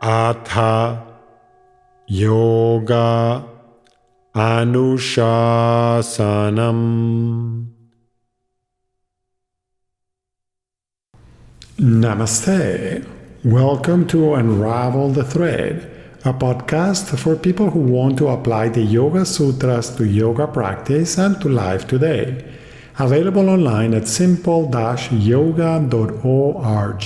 Atha Yoga Anushasanam. Namaste. Welcome to Unravel the Thread, a podcast for people who want to apply the Yoga Sutras to yoga practice and to life today. Available online at simple-yoga.org,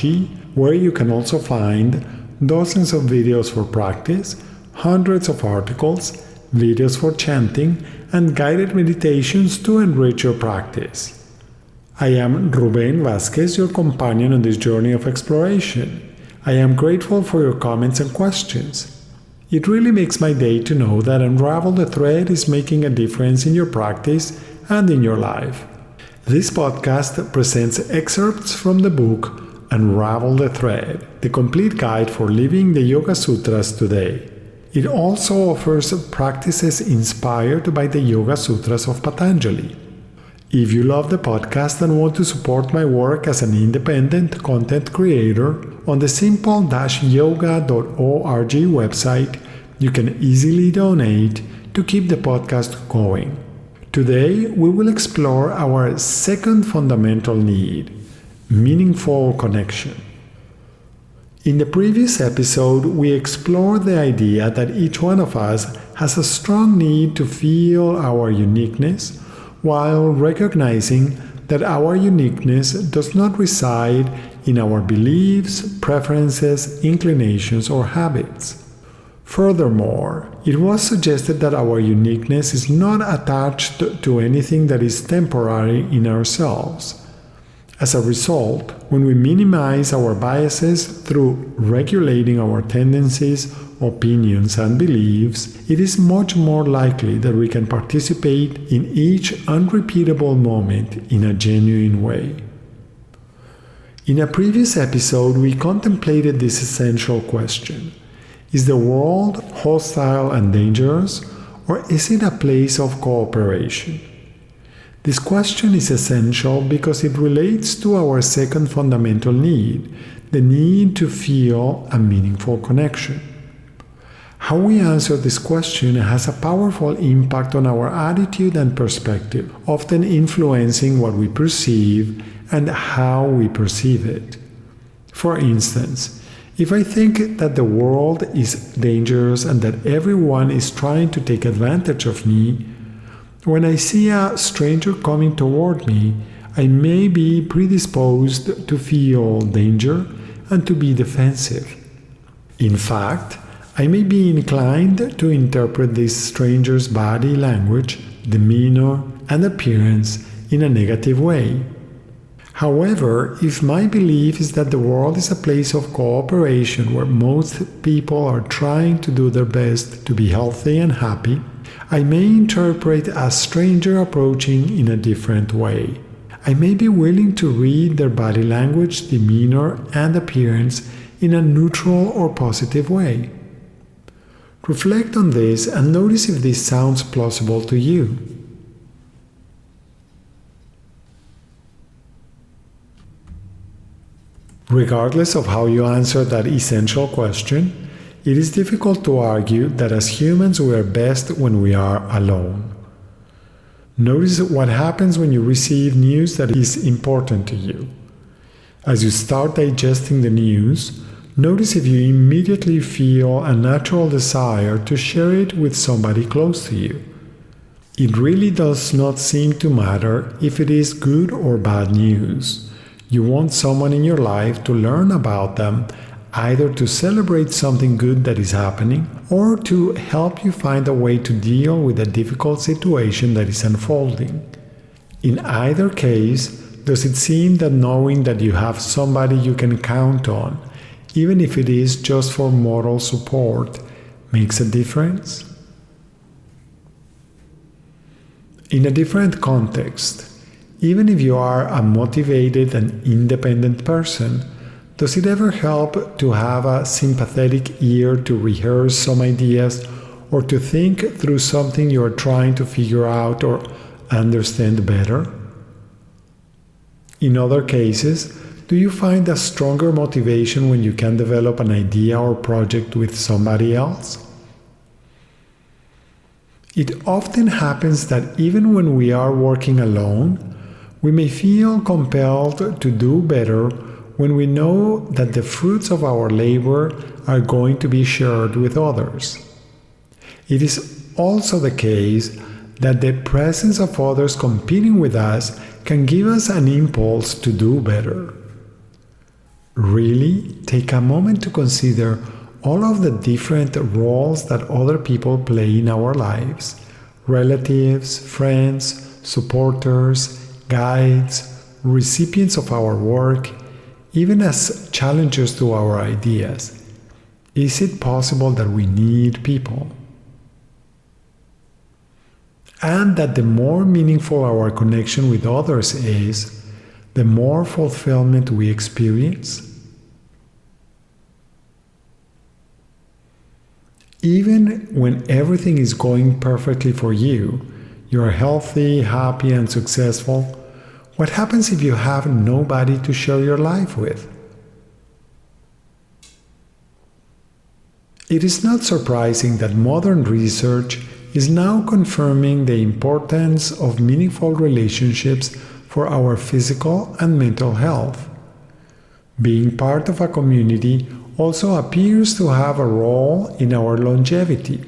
where you can also find dozens of videos for practice, hundreds of articles, videos for chanting, and guided meditations to enrich your practice. I am Ruben Vasquez, your companion on this journey of exploration. I am grateful for your comments and questions. It really makes my day to know that Unravel the Thread is making a difference in your practice and in your life. This podcast presents excerpts from the book Unravel the Thread, the complete guide for living the Yoga Sutras today. It also offers practices inspired by the Yoga Sutras of Patanjali. If you love the podcast and want to support my work as an independent content creator, on the simple-yoga.org website, you can easily donate to keep the podcast going. Today, we will explore our second fundamental need, meaningful connection. In the previous episode, we explored the idea that each one of us has a strong need to feel our uniqueness, while recognizing that our uniqueness does not reside in our beliefs, preferences, inclinations, or habits. Furthermore, it was suggested that our uniqueness is not attached to anything that is temporary in ourselves. As a result, when we minimize our biases through regulating our tendencies, opinions, and beliefs, it is much more likely that we can participate in each unrepeatable moment in a genuine way. In a previous episode, we contemplated this essential question. Is the world hostile and dangerous, or is it a place of cooperation? This question is essential because it relates to our second fundamental need, the need to feel a meaningful connection. How we answer this question has a powerful impact on our attitude and perspective, often influencing what we perceive and how we perceive it. For instance, if I think that the world is dangerous and that everyone is trying to take advantage of me, when I see a stranger coming toward me, I may be predisposed to feel danger and to be defensive. In fact, I may be inclined to interpret this stranger's body language, demeanor, and appearance in a negative way. However, if my belief is that the world is a place of cooperation where most people are trying to do their best to be healthy and happy, I may interpret a stranger approaching in a different way. I may be willing to read their body language, demeanor, and appearance in a neutral or positive way. Reflect on this and notice if this sounds plausible to you. Regardless of how you answer that essential question, it is difficult to argue that as humans we are best when we are alone. Notice what happens when you receive news that is important to you. As you start digesting the news, notice if you immediately feel a natural desire to share it with somebody close to you. It really does not seem to matter if it is good or bad news. You want someone in your life to learn about them, either to celebrate something good that is happening or to help you find a way to deal with a difficult situation that is unfolding. In either case, does it seem that knowing that you have somebody you can count on, even if it is just for moral support, makes a difference? In a different context, even if you are a motivated and independent person, does it ever help to have a sympathetic ear to rehearse some ideas or to think through something you are trying to figure out or understand better? In other cases, Do you find a stronger motivation when you can develop an idea or project with somebody else? It often happens that even when we are working alone, we may feel compelled to do better when we know that the fruits of our labor are going to be shared with others. It is also the case that the presence of others competing with us can give us an impulse to do better. Really take a moment to consider all of the different roles that other people play in our lives: relatives, friends, supporters, guides, recipients of our work, even as challengers to our ideas. Is it possible that we need people? And that the more meaningful our connection with others is, the more fulfillment we experience? Even when everything is going perfectly for you, you're healthy, happy, and successful, what happens if you have nobody to share your life with? It is not surprising that modern research is now confirming the importance of meaningful relationships for our physical and mental health. Being part of a community also appears to have a role in our longevity.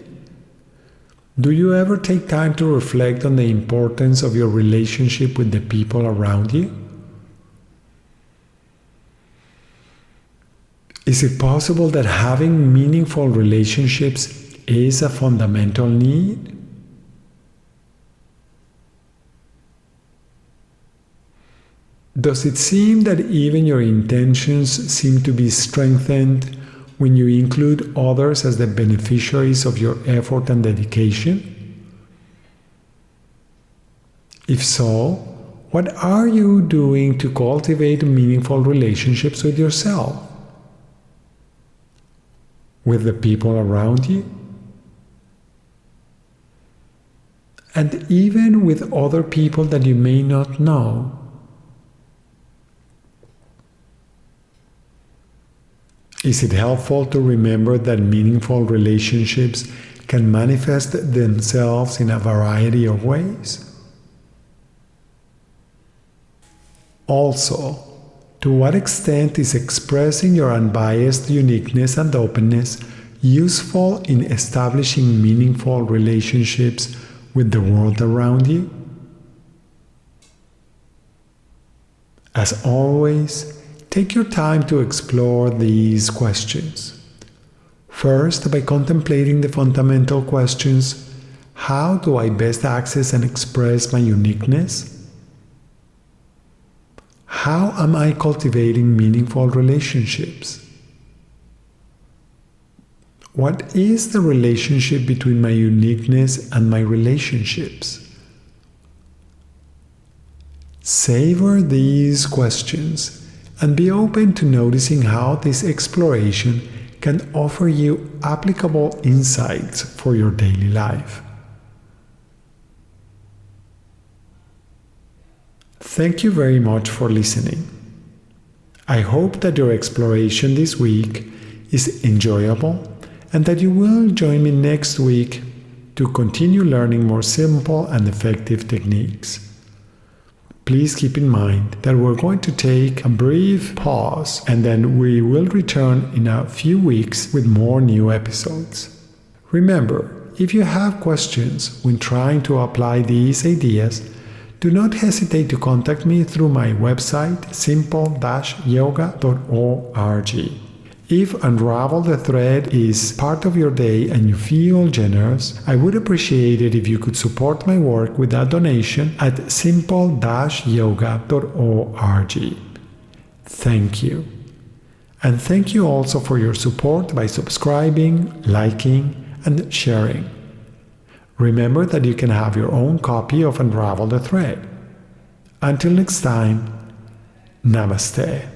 Do you ever take time to reflect on the importance of your relationship with the people around you? Is it possible that having meaningful relationships is a fundamental need? Does it seem that even your intentions seem to be strengthened when you include others as the beneficiaries of your effort and dedication? If so, what are you doing to cultivate meaningful relationships with yourself? With the people around you? And even with other people that you may not know? Is it helpful to remember that meaningful relationships can manifest themselves in a variety of ways? Also, to what extent is expressing your unbiased uniqueness and openness useful in establishing meaningful relationships with the world around you? As always, take your time to explore these questions. First, by contemplating the fundamental questions: how do I best access and express my uniqueness? How am I cultivating meaningful relationships? What is the relationship between my uniqueness and my relationships? Savor these questions and be open to noticing how this exploration can offer you applicable insights for your daily life. Thank you very much for listening. I hope that your exploration this week is enjoyable and that you will join me next week to continue learning more simple and effective techniques. Please keep in mind that we're going to take a brief pause and then we will return in a few weeks with more new episodes. Remember, if you have questions when trying to apply these ideas, do not hesitate to contact me through my website simple-yoga.org. If Unravel the Thread is part of your day and you feel generous, I would appreciate it if you could support my work with a donation at simple-yoga.org. Thank you. And thank you also for your support by subscribing, liking, and sharing. Remember that you can have your own copy of Unravel the Thread. Until next time, Namaste.